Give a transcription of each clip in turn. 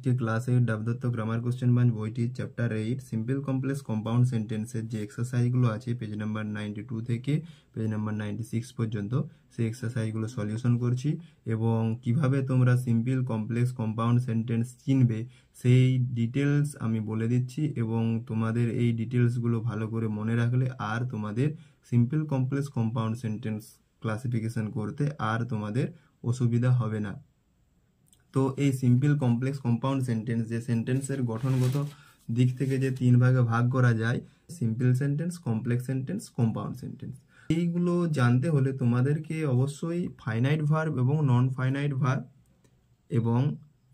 আজকে class 8 Debdutta grammar question bank বইটি chapter 8 simple complex compound সেন্টেন্সের যে এক্সারসাইজগুলো আছে পেজ নাম্বার 92 থেকে পেজ নাম্বার 96 পর্যন্ত সেই এক্সারসাইজগুলো সলিউশন করছি এবং কিভাবে তোমরা সিম্পল কমপ্লেক্স কম্পাউন্ড সেন্টেন্স চিনবে সেই ডিটেলস আমি বলে দিচ্ছি এবং তোমাদের এই ডিটেলসগুলো ভালো করে মনে রাখলে আর তোমাদের simple complex compound sentence classification করতে আর তোমাদের অসুবিধা হবে না। তো এই সিম্পল কমপ্লেক্স কম্পাউন্ড সেন্টেন্স যে সেন্টেন্সের গঠনগত দিক থেকে যে তিন ভাগে ভাগ করা যায়, simple sentence, complex sentence, compound sentence, এইগুলো জানতে হলে তোমাদেরকে অবশ্যই ফাইনাইট ভার্ব এবং নন ফাইনাইট ভার্ব এবং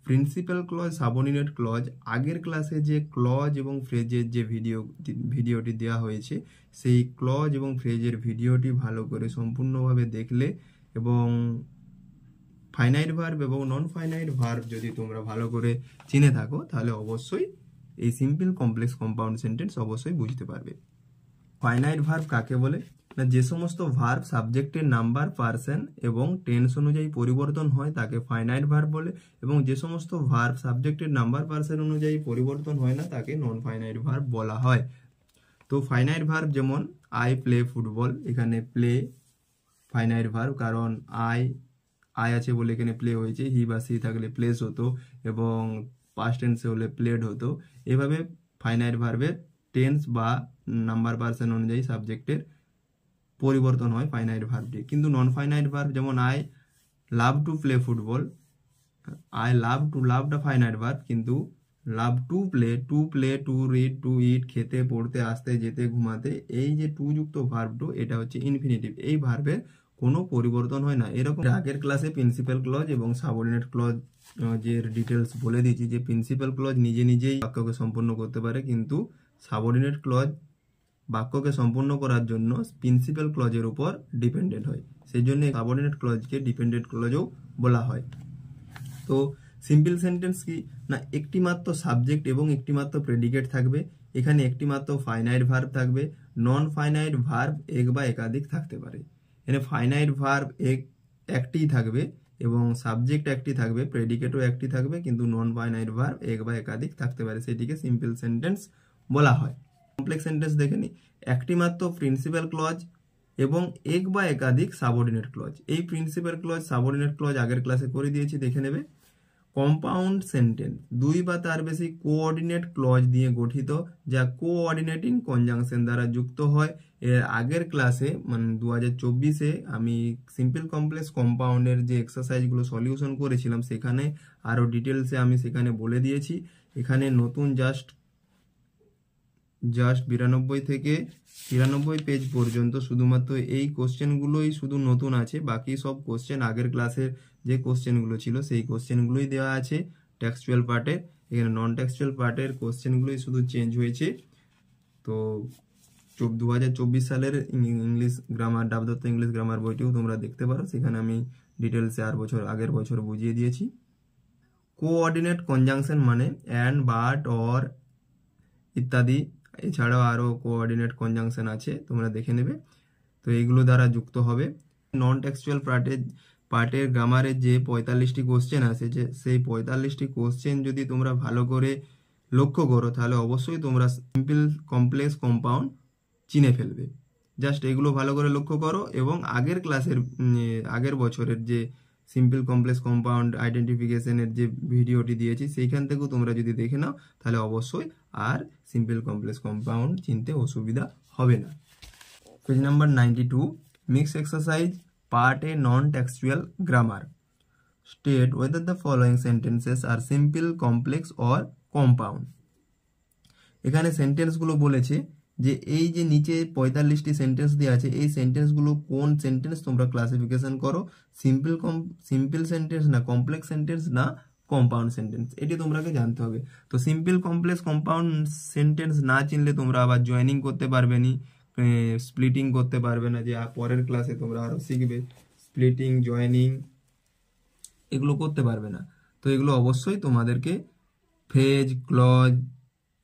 প্রিন্সিপাল ক্লজ, সাবঅর্ডিনেট ক্লজ, আগের ক্লাসে যে ক্লজ এবং ফ্রেজের যে ভিডিওটি দেওয়া হয়েছে সেই ক্লজ এবং ফ্রেজের ভিডিওটি ভালো করে সম্পূর্ণভাবে দেখলে এবং ফাইনাইট ভার্ব এবং নন ফাইনাইট ভার্ব যদি তোমরা ভালো করে চিনে থাকো তাহলে অবশ্যই এই সিম্পল কমপ্লেক্স কম্পাউন্ড সেন্টেন্স অবশ্যই বুঝতে পারবে। ফাইনাইট ভার্ব কাকে বলে না, যে সমস্ত ভার্ব সাবজেক্টের নাম্বার, পার্সন এবং টেন্স অনুযায়ী পরিবর্তন হয় তাকে ফাইনাইট ভার্ব বলে এবং যে সমস্ত ভার্ব সাবজেক্টের নাম্বার, পার্সন অনুযায়ী পরিবর্তন হয় না তাকে নন ফাইনাইট ভার্ব বলা হয়। তো ফাইনাইট ভার্ব যেমন আই প্লে ফুটবল, এখানে প্লে ফাইনাইট ভার্ব, কারণ আই আছে বলে এখানে প্লে হয়েছে, হি বা সি থাকলে প্লেস হতো এবং পাস্ট টেন্সে হলে প্লেড হতো। এভাবে ফাইনাইট ভার্বের টেন্স বা নাম্বার, পার্সন অনুযায়ী সাবজেক্টের পরিবর্তন হয় ফাইনাইট ভার্বটি। কিন্তু নন ফাইনাইট ভার্ব যেমন I love to play football, I love to, লাভটা ফাইনাইট ভার্ব, কিন্তু love to play, to read, to eat, খেতে, পড়তে, আসতে, যেতে, ঘুমাতে, এই যে টু যুক্ত ভার্বটো এটা হচ্ছে ইনফিনিটিভ, এই ভার্বের কোনো পরিবর্তন হয় না। এরকম আগের ক্লাসে প্রিন্সিপাল ক্লজ এবং সাবঅর্ডিনেট ক্লজ যে ডিটেলস বলে দিয়েছি যে প্রিন্সিপাল ক্লজ নিজে নিজেই বাক্যকে সম্পূর্ণ করতে পারে, কিন্তু সাবঅর্ডিনেট ক্লজ বাক্যকে সম্পূর্ণ করার জন্য প্রিন্সিপাল ক্লজের উপর ডিপেন্ডেন্ট হয়, সেই জন্য সাবঅর্ডিনেট ক্লজকে ডিপেন্ডেন্ট ক্লজও বলা হয়। তো সিম্পল সেন্টেন্স কি না, একটি মাত্র সাবজেক্ট এবং একটি মাত্র প্রেডিকেট থাকবে, এখানে একটি মাত্র ফাইনাইট ভার্ব থাকবে, নন ফাইনাইট ভার্ব এক বা একাধিক থাকতে পারে। এখানে ফাইনাইট ভার্ব একটিই থাকবে এবং সাবজেক্ট একটি থাকবে, প্রেডিকেটও একটি থাকবে, কিন্তু নন ফাইনাইট ভার্ব এক বা একাধিক থাকতে পারে, সেটিকে সিম্পল সেন্টেন্স বলা হয়। কমপ্লেক্স সেন্টেন্স দেখে নি, একটি মাত্র প্রিন্সিপাল ক্লজ এবং এক বা একাধিক সাবঅর্ডিনেট ক্লজ। এই প্রিন্সিপাল ক্লজ, সাবঅর্ডিনেট ক্লজ আগের ক্লাসে করে দিয়েছি, দেখে নেবে। কম্পাউন্ড সেন্টেন্স দুই বা তার বেশি কোঅর্ডিনেট ক্লজ দিয়ে গঠিত যা কোঅর্ডিনেটিং কনজাংশন দ্বারা যুক্ত হয়। এর আগের ক্লাসে মানে 2024-এ আমি সিম্পল কমপ্লেক্স কম্পাউন্ডের যে এক্সারসাইজগুলো সলিউশন করেছিলাম সেখানে আরো ডিটেলসে আমি সেখানে বলে দিয়েছি। এখানে নতুন জাস্ট 92 থেকে 93 পেজ পর্যন্ত শুধুমাত্র এই কোশ্চেনগুলোই শুধু নতুন আছে, বাকি সব কোশ্চেন আগের ক্লাসের যে কোশ্চেনগুলো ছিল সেই কোশ্চেনগুলোই দেওয়া আছে টেক্সচুয়াল পার্টের। এখানে নন টেক্সচুয়াল পার্টের কোশ্চেনগুলোই শুধু চেঞ্জ হয়েছে। তো 2024 সালের English grammar, Debdatta English grammar বইটিও তোমরা দেখতে পারো, সেখানে আমি ডিটেলসে আগের বছর বুঝিয়ে দিয়েছি। কোঅর্ডিনেট কনজাংশন মানে অ্যান্ড, বাট, অর ইত্যাদি, এছাড়াও আরও কোঅর্ডিনেট কনজাংশন আছে, তোমরা দেখে নেবে। তো এইগুলো দ্বারা যুক্ত হবে। নন টেক্সচুয়াল পার্টের গ্রামারের যে 45টি কোশ্চেন আছে, যে সেই 45টি কোশ্চেন যদি তোমরা ভালো করে লক্ষ্য করো তাহলে অবশ্যই তোমরা সিম্পল কমপ্লেক্স কম্পাউন্ড চিনে ফেলবে। জাস্ট এগুলো ভালো করে লক্ষ্য করো এবং আগের বছরের যে সিম্পল কমপ্লেক্স কম্পাউন্ড আইডেন্টিফিকেশনের যে ভিডিওটি দিয়েছি সেইখান থেকেও তোমরা যদি দেখে নাও তাহলে অবশ্যই আর সিম্পল কমপ্লেক্স কম্পাউন্ড চিনতে অসুবিধা হবে না। Page number 92, mix exercise part A, non textual grammar. State whether the following sentences are simple, complex or compound। এখানে সেন্টেন্সগুলো বলেছে যে এই যে নিচে 45টি সেন্টেন্স দেওয়া আছে এই সেন্টেন্সগুলো কোন সেন্টেন্স তোমরা ক্লাসিফিকেশন করো, সিম্পল সেন্টেন্স না কমপ্লেক্স সেন্টেন্স না কম্পাউন্ড সেন্টেন্স, এটি তোমাকে জানতে হবে। তো সিম্পল কমপ্লেক্স কম্পাউন্ড সেন্টেন্স না চিনলে তোমরা আবার জয়েনিং করতে পারবে না, স্প্লিটিং করতে পারবে না, যে পরের ক্লাসে তোমরা আরো শিখবে স্প্লিটিং, জয়েনিং, এগুলো করতে পারবে না। তো এগুলো অবশ্যই তোমাদেরকে ফ্রেজ, ক্লজ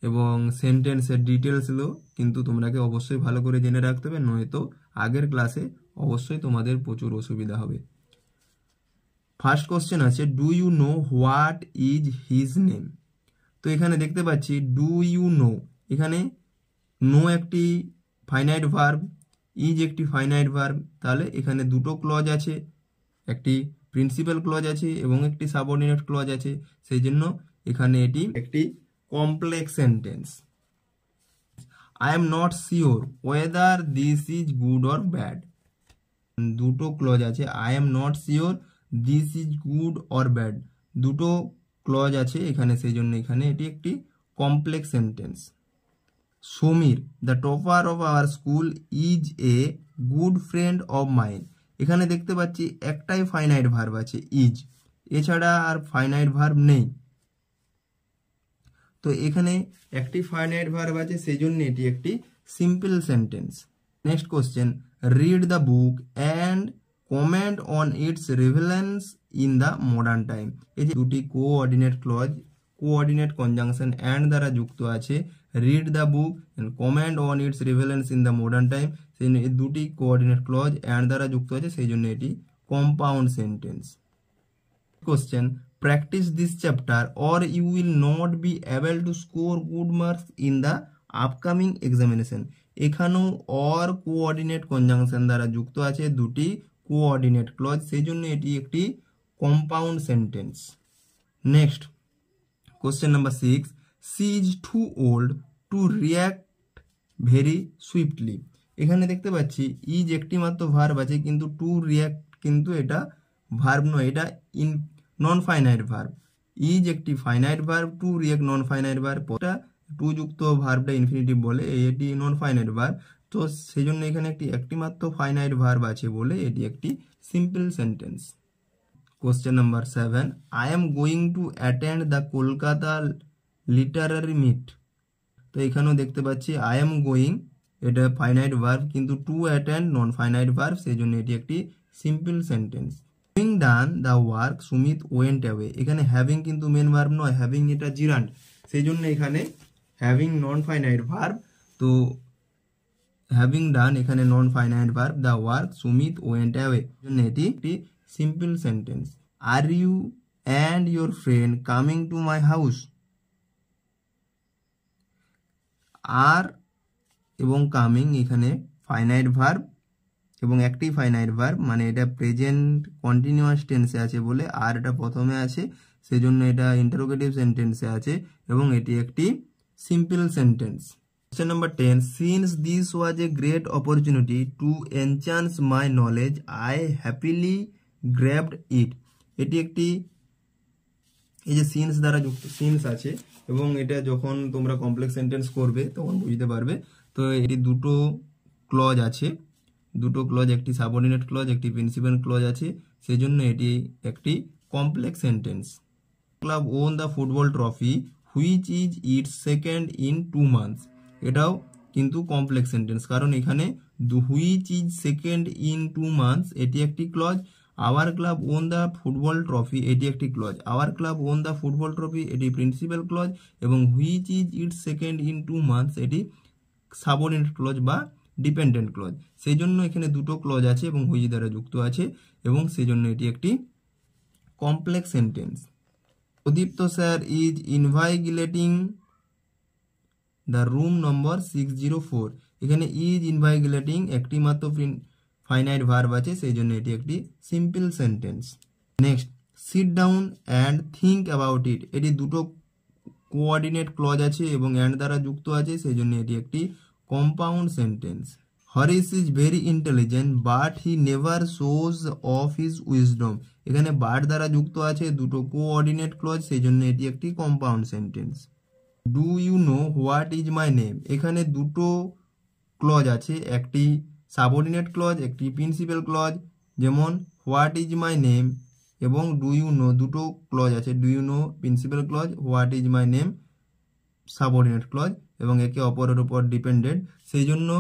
এবং সেন্টেন্সের ডিটেলসগুলো কিন্তু তোমাকে অবশ্যই ভালো করে জেনে রাখতে হবে, নয়তো আগের ক্লাসে অবশ্যই তোমাদের প্রচুর অসুবিধা হবে। ফার্স্ট কোশ্চেন আছে, do you know what is his name. তো এখানে দেখতে পাচ্ছি ডু ইউ নো, এখানে নো একটি ফাইনাইট ভার্ব, ইজ একটি ফাইনাইট ভার্ব, তাহলে এখানে দুটো ক্লজ আছে, একটি প্রিন্সিপাল ক্লজ আছে এবং একটি সাবঅর্ডিনেট ক্লজ আছে, সেই জন্য এখানে এটি একটি complex sentence. I am not sure weather this is good or bad, দুটো ক্লজ আছে, I am not sure this is good or bad, দুটো ক্লজ আছে এখানে, সেই জন্য এখানে এটি একটি complex sentence. Samir the topper of our school is a good friend of mine, এখানে দেখতে পাচ্ছি একটাই ফাইনাইট ভার্ব আছে ইজ, এছাড়া আর ফাইনাইট ভার্ব নেই, তো এখানে একটি ফাইনাইট ভার্ব আছে, সেই জন্য এটি একটি simple sentence. Next question, read the book and comment on its relevance in the modern time, এই যে দুটি coordinate clause, coordinate conjunction and দ্বারা যুক্ত আছে, read the book and comment on its relevance in the modern time, সেই জন্য এই দুটি কোঅর্ডিনেট ক্লজ অ্যান্ড দ্বারা যুক্ত আছে, সেই জন্য এটি compound sentence. Question, practice this chapter or you will not be able to score good marks in the upcoming examination, এখানেও অর কোঅর্ডিনেট কনজাংশন দ্বারা যুক্ত আছে দুটি কোঅর্ডিনেট ক্লজ, সেই জন্য এটি একটি compound sentence. Next question number 6, she is too old to react very swiftly, এখানে দেখতে পাচ্ছি ইজ একটি মাত্র ভার্ব আছে, কিন্তু টু রিয়াক্ট কিন্তু এটা ভার্ব নয়, এটা নন ফাইনাইট ভার্ব, ইজ একটি finite verb, to react non finite verb, to যুক্ত ভার্বটা ইনফিনিটিভ বলে, এটি নন ফাইনাইট ভার্ব, তো সেই জন্য এখানে একটি মাত্র ফাইনাইট ভার্ব আছে বলে এটি একটি simple sentence. Question number 7, I am going to attend the Kolkata literary meet, তো এখানেও দেখতে পাচ্ছি আই এম গোয়িং, এটা ফাইনাইট ভার্ব, কিন্তু to attend non finite verb, সেই জন্য এটি একটি simple sentence. Having done the work Sumit went away, এখানে হ্যাভিং কিন্তু মেন ভার্ব নয়, হ্যাভিং এটা জিরান্ড, সেই জন্য এখানে হ্যাভিং নন ফাইনাইট ভার্ব, তো হ্যাভিং ডান এখানে non finite verb, the work Sumit went away, জন্য এটি একটি simple sentence. Are you and your friend coming to my house, are এবং কামিং এখানে ফাইনাইট ভার্ব এবং একটি ফাইনাইট ভার্ব, মানে এটা প্রেজেন্ট কন্টিনিউয়াস টেন্সে আছে বলে আর এটা প্রথমে আছে, সেজন্য এটা ইন্টারোগেটিভ সেন্টেন্সে আছে এবং এটি একটি simple sentence. Question number 10, since this was a great opportunity to enhance my knowledge I happily grabbed it, এটি একটি, এই যে সিন্স দ্বারা যুক্ত সিন্স আছে এবং এটা যখন তোমরা কমপ্লেক্স সেন্টেন্স করবে তখন বুঝতে পারবে, তো এটি দুটো ক্লজ আছে, দুটো ক্লজ, একটি সাবঅর্ডিনেট ক্লজ একটি প্রিন্সিপাল ক্লজ আছে, সেই জন্য এটি একটি complex sentence. Club won the football trophy which is its second in 2 months, এটাও কিন্তু কমপ্লেক্স সেন্টেন্স, কারণ এখানে which is second in 2 months এটি একটি clause, our club won the football trophy এটি একটি clause, our club won the football trophy এটি principal clause এবং which is its second in 2 months এটি সাবঅর্ডিনেট ক্লজ বা ডিপেন্ডেন্ট ক্লজ, সেই জন্য এখানে দুটো ক্লজ আছে এবং হুইচ দ্বারা যুক্ত আছে এবং সেই জন্য এটি একটি complex sentence. Pradipta sir is invigilating the room number 604, এখানে ইজ ইনভাইগিলেটিং একটি মাত্র ফাইনাইট ভার্ব আছে, সেই জন্য এটি একটি simple sentence. Next, sit down and think about it, এটি দুটো কোঅর্ডিনেট ক্লজ আছে এবং অ্যান্ড দ্বারা যুক্ত আছে, সেই জন্য এটি একটি compound sentence. Harish is very intelligent but he never shows of his wisdom, এখানে বাট দ্বারা যুক্ত আছে, দুটো কোঅর্ডিনেট ক্লজ, সেই জন্য এটি একটি compound sentence. Do you know what is my name, এখানে দুটো ক্লজ আছে, একটি সাবঅর্ডিনেট ক্লজ একটি প্রিন্সিপাল ক্লজ, যেমন হোয়াট ইজ মাই নেম এবং ডু ইউ নো দুটো ক্লজ আছে, do you know principal clause, what is my name subordinate clause এবং একে অপরের উপর ডিপেন্ডেন্ট, সেই জন্য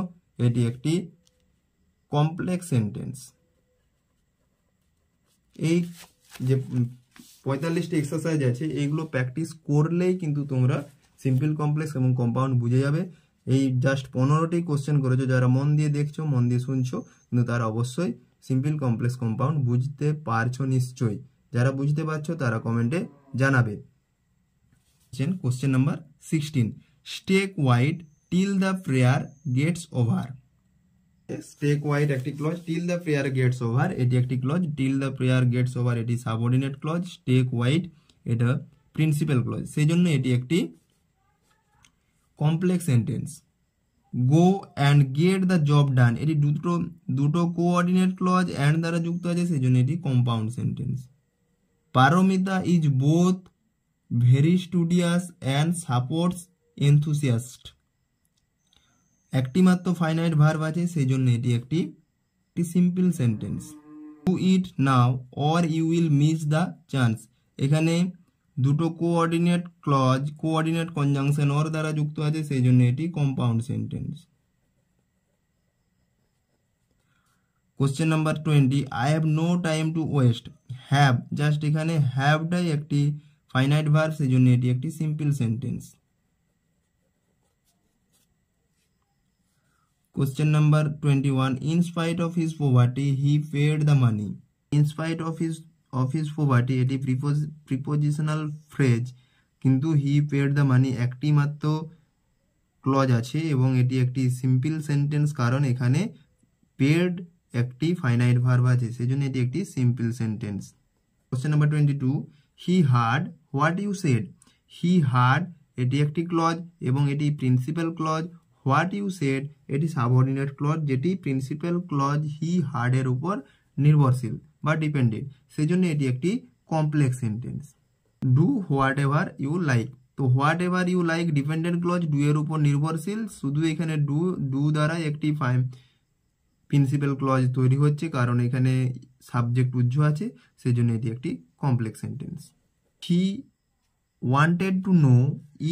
এটি একটি কমপ্লেক্স সেন্টেন্স। এই যে 45টি এক্সারসাইজ আছে এইগুলো প্র্যাকটিস করলেই কিন্তু তোমরা সিম্পল কমপ্লেক্স এবং কম্পাউন্ড বুঝে যাবে। এই জাস্ট 15টি কোশ্চেন করেছো, যারা মন দিয়ে দেখছো মন দিয়ে শুনছো, কিন্তু তারা অবশ্যই সিম্পল কমপ্লেক্স কম্পাউন্ড বুঝতে পারছো নিশ্চয়ই। যারা বুঝতে পারছো তারা কমেন্টে জানাবে। Question number 16, stay quiet till the prayer gets over. Stay quiet একটি clause, till the prayer gets over এটি একটি clause, till the prayer gets over এটি সাবঅর্ডিনেট ক্লজ, স্টে কোয়াইট এটা প্রিন্সিপাল ক্লজ, সেই জন্য এটি একটি complex sentence. Go and get the job done এটি দুটো কোঅর্ডিনেট ক্লজ অ্যান্ড দ্বারা যুক্ত আছে, সেই জন্য এটি compound sentence. Paromita is both very studious and sports enthusiast একটি মাত্র ফাইনাইট ভার্ব আছে, সেই জন্য এটি একটি simple sentence. Do it now or you will miss the chance এখানে দুটো coordinate clause coordinate conjunction or দ্বারা যুক্ত আছে, সেই জন্য এটি compound sentence. Question number 20, I have no time to waste. Have just এখানে হ্যাভটাই একটি ফাইনাইট ভার্ব, সেই জন্য এটি একটি simple sentence. Question number 21, in spite of his poverty he paid the money. In spite of his poverty এটি prepositional phrase, কিন্তু he paid the money একটি মাত্র ক্লজ আছে এবং এটি একটি সিম্পল সেন্টেন্স, কারণ এখানে পেড একটি ফাইনাইট ভার্ব আছে, সেজন্য এটি একটি simple sentence. Question number 22, he heard what you said. he heard এটি একটি ক্লজ এবং এটি principal clause. What you said এটি সাবঅর্ডিনেট ক্লজ, যেটি প্রিন্সিপাল ক্লজ হি হার্ড এর উপর নির্ভরশীল বা ডিপেন্ডেন্ট, সেই জন্য এটি একটি complex sentence. Do whatever you like, তো whatever you like dependent clause, do এর উপর নির্ভরশীল, শুধু এখানে ডু দ্বারা একটি প্রিন্সিপাল ক্লজ তৈরি হচ্ছে, কারণ এখানে সাবজেক্ট উজ্জ আছে, সেই জন্য এটি একটি complex sentence. He wanted to know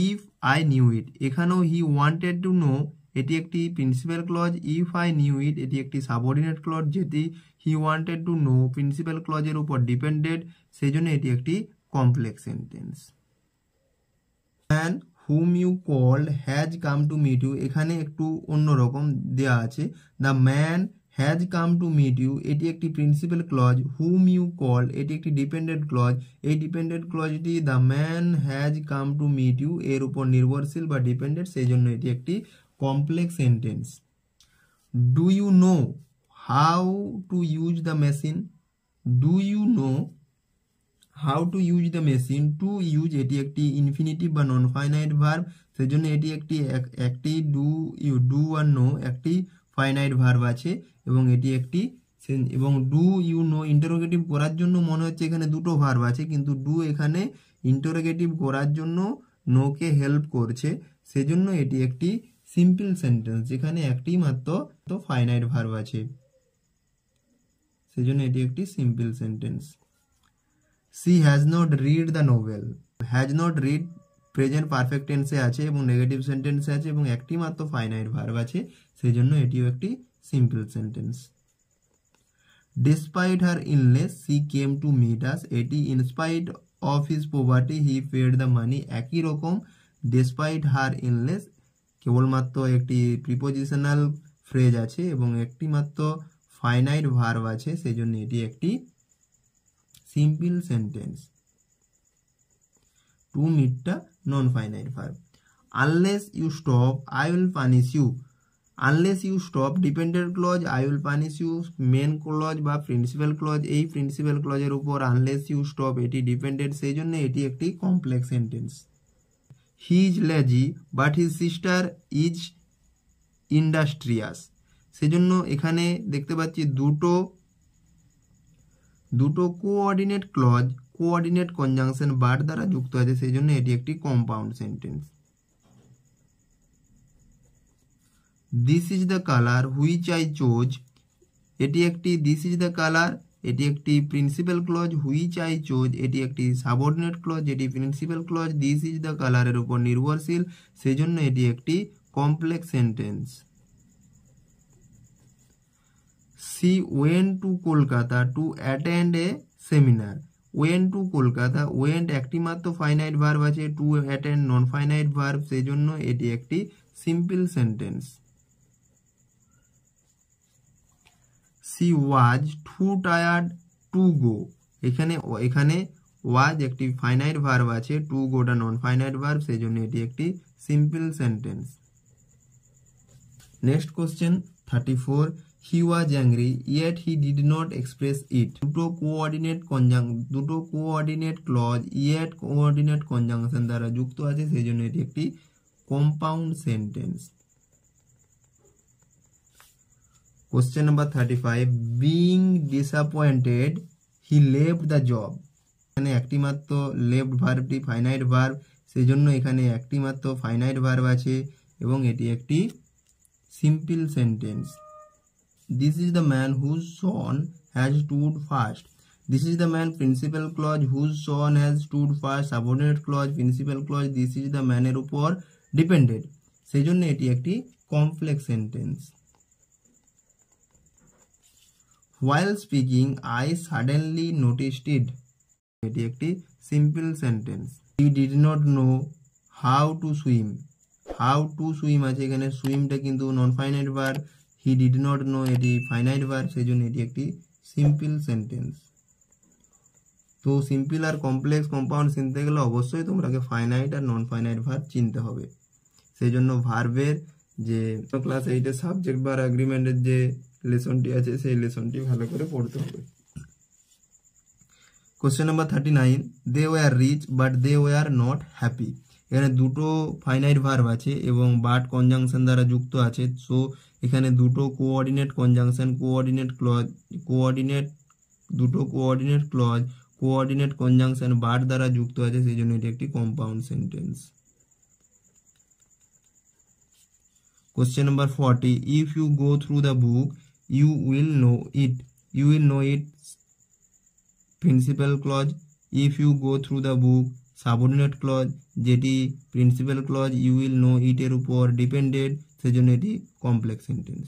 if I knew it, এখানেও হি ওয়ান্টেড টু নো এটি একটি principal clause, if I knew it এটি একটি সাবঅর্ডিনেট ক্লজ, যেটি he wanted to know principal ক্লজের উপর ডিপেন্ডেন্ট, সেই জন্য এটি একটি complex sentence. Man whom you called has come to meet you, এখানে একটু অন্যরকম দেয়া আছে, the man has come to meet you এটি একটি principal clause, whom you called এটি একটি ডিপেন্ডেন্ট ক্লজ, এই ডিপেন্ডেন্ট ক্লজটি the man has come to meet you এর উপর নির্ভরশীল বা ডিপেন্ডেন্ট, সেই জন্য এটি একটি complex sentence. Do you know how to use the machine, do you know how to use the machine, to use এটি একটি ইনফিনিটিভ বা নন ফাইনাইট ভার্ব, সেই জন্য এটি একটি ডু আর নো একটি ফাইনাইট ভার্ব আছে এবং এটি একটি, এবং ডু ইউ নো ইন্টারোগেটিভ করার জন্য মনে হচ্ছে এখানে দুটো ভার্ব আছে, কিন্তু ডু এখানে ইন্টারোগেটিভ করার জন্য নোকে হেল্প করছে, সেজন্য এটি একটি সিম্পল সেন্টেন্স, যেখানে একটি মাত্র ফাইনাইট ভার্ব আছে, সেজন্য এটি একটি simple sentence. She has not read the novel, has not read present perfect টেন্সে আছে এবং নেগেটিভ সেন্টেন্সে আছে এবং একটি মাত্র ফাইনাইট ভার্ব আছে, সেই জন্য এটিও একটি simple sentence. Despite her illness she came to meet us, এটি in spite of his poverty he paid the money, একই রকম ডিসপাইট হার ইলনেস কেবলমাত্র একটি প্রিপোজিশনাল ফ্রেজ আছে এবং একটি মাত্র ফাইনাইট ভার্ব আছে, সেই জন্য এটি একটি সিম্পল সেন্টেন্স। টু মিটটা non finite verb. Unless you stop I will punish you, unless you stop dependent clause, I will punish you main clause বা প্রিন্সিপাল ক্লজ, এই প্রিন্সিপাল ক্লজের উপর আনলেস ইউ স্টপ এটি ডিপেন্ডেন্ট, সেই জন্য এটি একটি complex sentence. He is lazy but his sister is industrious, সেজন্য এখানে দেখতে পাচ্ছি দুটো coordinate clause coordinate conjunction but দ্বারা যুক্ত আছে, সেই জন্য এটি একটি compound sentence. This is the colour which I chose, এটি একটি দিস ইজ দ্য কালার এটি একটি principal clause, which I chose এটি একটি সাবঅর্ডিনেট ক্লজ, যেটি principal clause this is the কালারের উপর নির্ভরশীল, সেই জন্য এটি একটি complex sentence. She went to Kolkata to attend a seminar, went to Kolkata, went একটি মাত্র ফাইনাইট ভার্ব আছে, two attend non finite verb, সেই জন্য এটি একটি simple sentence. She was too tired to go, এখানে ওয়াজ একটি ফাইনাইট ভার্ব আছে, টু গোটা নন ফাইনাইট ভার্ব, সেই জন্য এটি একটি simple sentence. Next question 34, he was angry yet he did not express it. দুটো coordinate clause yet coordinate conjunction দ্বারা যুক্ত আছে, সেই জন্য এটি একটি compound sentence. Question number 35, being disappointed he left the job. এখানে একটি মাত্র লেফট ভার্বটি ফাইনাইট ভার্ব, সেই জন্য এখানে একটি মাত্র ফাইনাইট ভার্ব আছে এবং এটি একটি simple sentence. This is the man whose son has stood first. This is the man principal clause, whose son has stood first subordinate clause, principal clause this is the ম্যানের উপর depended, সেই জন্য এটি একটি complex sentence. While speaking, I suddenly noticed it. এটি একটি simple sentence. He did not know how to swim. How to swim আছে, এখানে সুইমটা কিন্তু non finite verb, he did not know এটি ফাইনাইট ভার্ব, সেই জন্য এটি একটি সিম্পল সেন্টেন্স। তো সিম্পল আর কমপ্লেক্স কম্পাউন্ড চিনতে গেলে অবশ্যই তোমরাকে ফাইনাইট আর নন ফাইনাইট ভার্ব চিনতে হবে, সেই জন্য ভার্বের যে ক্লাস 8 সাবজেক্ট বার এগ্রিমেন্টের যে লেসনটি আছে সেই লেসনটি ভালো করে পড়তে হবে। Question number 39, they were rich but they were not happy. এখানে দুটো ফাইনাইট ভার্ব আছে এবং বাট কনজাংশন দ্বারা যুক্ত আছে, সো এখানে দুটো coordinate conjunction coordinate conjunction but দ্বারা যুক্ত আছে, সেই জন্য এটি একটি compound sentence. Question number 40, if you go through the book you will know it. You will know it principal clause, if you go through the book subordinate clause, যেটি principal clause you will know it এর উপর depended, সেজন্য এটি complex sentence.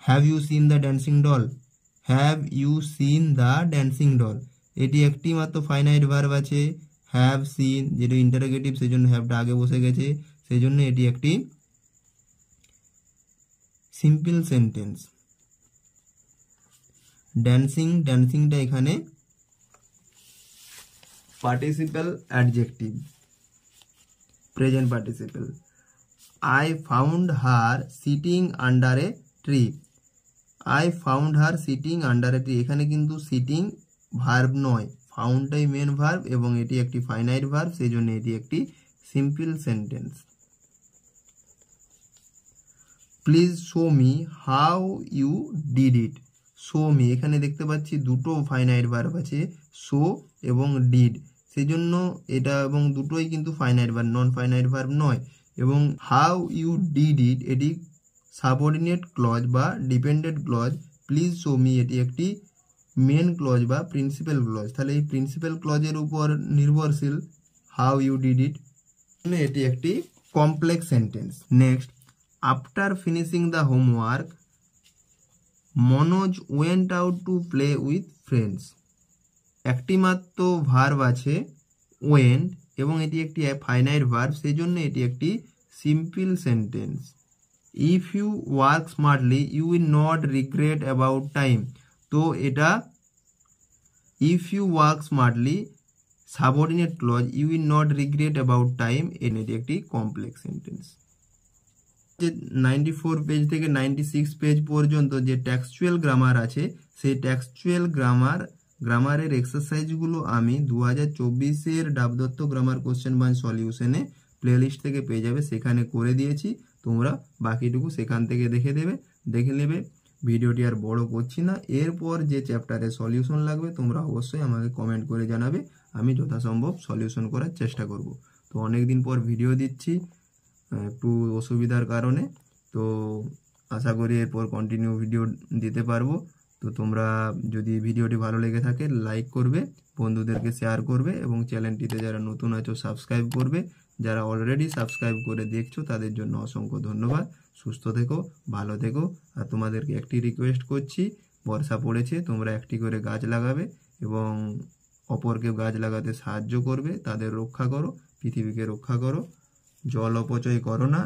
Have you seen the dancing doll? Have you seen the dancing doll? এটি একটি মাত্র finite verb আছে, have seen, যেটা ইন্টারোগেটিভ, সেই জন্য হ্যাভটা আগে বসে গেছে, সেই জন্য এটি একটি সিম্পল সেন্টেন্স। ড্যান্সিংটা এখানে participle adjective, present participle. I found her sitting under a tree. I found her sitting under a tree, এখানে কিন্তু সিটিং ভার্ব নয়, ফাউন্ডটাই মেন ভার্ব এবং এটি একটি ফাইনাইট ভার্ব, সেই জন্য এটি একটি simple sentence. Please show me how you did it. Show me, এখানে দেখতে পাচ্ছি দুটো ফাইনাইট ভার্ব আছে, শো এবং ডিড, সেই জন্য এটা এবং দুটোই কিন্তু finite verb, non finite verb নয়। এবং হাউ ইউ ডিড ইট এটি সাবঅর্ডিনেট ক্লজ বা dependent clause, please show me এটি একটি মেন ক্লজ বা প্রিন্সিপাল ক্লজ, তাহলে এই প্রিন্সিপাল ক্লজের উপর নির্ভরশীল হাউ ইউ ডিড ইট, এটি একটি complex sentence. Next, after finishing the homework Manoj went out to play with friends. একটি মাত্র ভার্ব আছে ওয়েন্ট এবং এটি একটি ফাইনাইট ভার্ব, সেই জন্য এটি একটি simple sentence. If you work smartly you will not regret about time. তো এটা if you work smartly subordinate clause, you will not regret about time, এটি একটি কমপ্লেক্স সেন্টেন্স। যে 94 পেজ থেকে 96 পেজ পর্যন্ত যে টেক্সচুয়াল গ্রামার আছে, সেই টেক্সচুয়াল গ্রামারের এক্সারসাইজগুলো আমি 2024-এর ডাবদত্ত গ্রামার কোশ্চেন ব্যাংক সলিউশনে প্লেলিস্ট থেকে পেয়ে যাবে, সেখানে করে দিয়েছি, তোমরা বাকিটুকু সেখান থেকে দেখে নেবে। ভিডিওটি আর বড় করছি না। এরপর যে চ্যাপ্টারে সলিউশন লাগবে তোমরা অবশ্যই আমাকে কমেন্ট করে জানাবে, আমি যথাসম্ভব সলিউশন করার চেষ্টা করব। তো অনেকদিন পর ভিডিও দিচ্ছি, একটু অসুবিধার কারণে, তো আশা করি এরপর কন্টিনিউ ভিডিও দিতে পারবো। তো তোমরা যদি ভিডিওটি ভালো লেগে থাকে লাইক করবে, বন্ধুদেরকে শেয়ার করবে এবং চ্যানেলটিতে যারা নতুন আছো সাবস্ক্রাইব করবে। যারা অলরেডি সাবস্ক্রাইব করে দেখছো তাদের জন্য অসংখ্য ধন্যবাদ। সুস্থ থেকো, ভালো থেকো। আর তোমাদেরকে একটি রিকোয়েস্ট করছি, বর্ষা পড়েছে, তোমরা একটি করে গাছ লাগাবে এবং অপরকে গাছ লাগাতে সাহায্য করবে, তাদের রক্ষা করো, পৃথিবীকে রক্ষা করো, জল অপচয় করো না।